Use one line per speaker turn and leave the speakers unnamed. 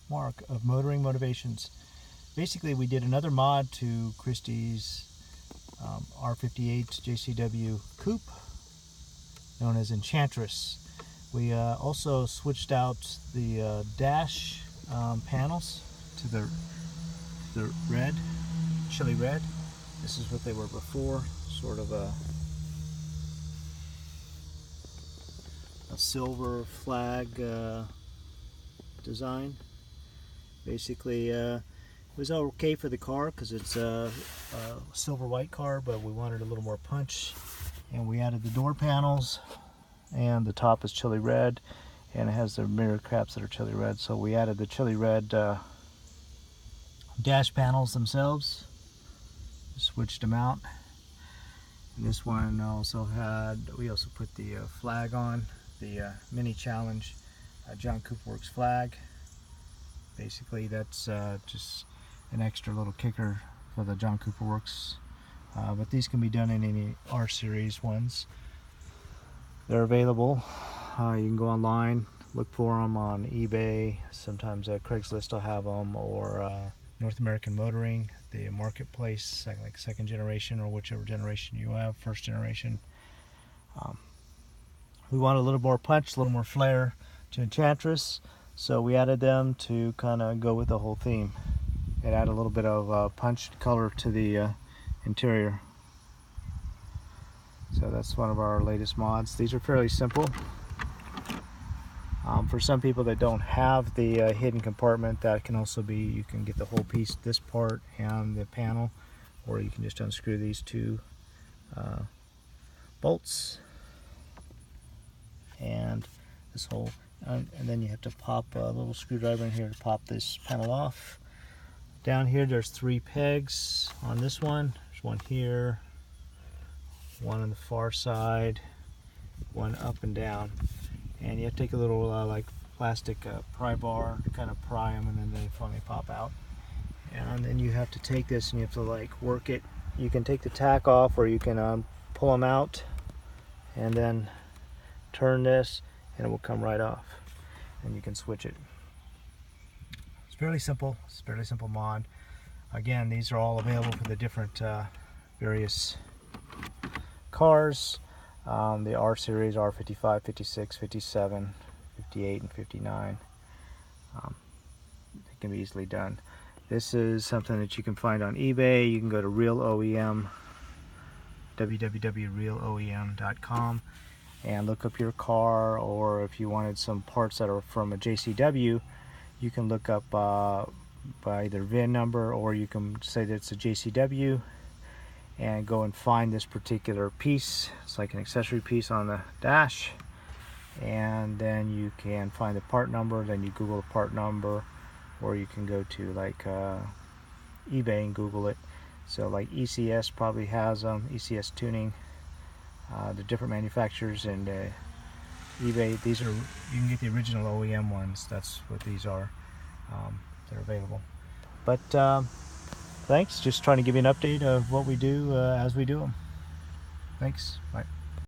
Mark of Motoring Motivations. Basically, we did another mod to Christie's R58 JCW Coupe, known as Enchantress. We also switched out the dash panels to the red, chili red. This is what they were before, sort of a silver flag design. Basically, it was okay for the car because it's a silver white car, but we wanted a little more punch, and we added the door panels, and the top is chili red, and it has the mirror caps that are chili red, so we added the chili red dash panels themselves, switched them out. And this one also had, we also put the flag on, the Mini Challenge John Coupe Works flag. Basically that's just an extra little kicker for the John Coupe Works, but these can be done in any R series ones. They're available. You can go online, look for them on eBay, sometimes Craigslist will have them, or North American Motoring, the marketplace, like second generation or whichever generation you have, first generation. We want a little more punch, a little more flair to Enchantress, so we added them to kind of go with the whole theme and add a little bit of punch color to the interior. So that's one of our latest mods. These are fairly simple. For some people that don't have the hidden compartment, that can also be, you can get the whole piece, this part and the panel, or you can just unscrew these two bolts and this whole, and then you have to pop a little screwdriver in here to pop this panel off. Down here there's 3 pegs on this one. There's one here, one on the far side, one up and down, and you have to take a little like plastic pry bar to kind of pry them, and then they finally pop out. And then you have to take this and you have to like work it. You can take the tack off, or you can pull them out and then turn this and it will come right off, and you can switch it. It's fairly simple. It's a fairly simple mod. Again, these are all available for the different various cars. The R series, R55, 56, 57, 58, and 59. It can be easily done. This is something that you can find on eBay. You can go to Real OEM, www.realoem.com, and look up your car, or if you wanted some parts that are from a JCW, you can look up by either VIN number, or you can say that it's a JCW and go and find this particular piece. It's like an accessory piece on the dash, and then you can find the part number. Then you Google the part number, or you can go to like eBay and Google it. So like ECS probably has them, ECS Tuning, the different manufacturers, and eBay, these are, you can get the original OEM ones. That's what these are. They're available. But thanks, just trying to give you an update of what we do as we do them. Thanks, bye.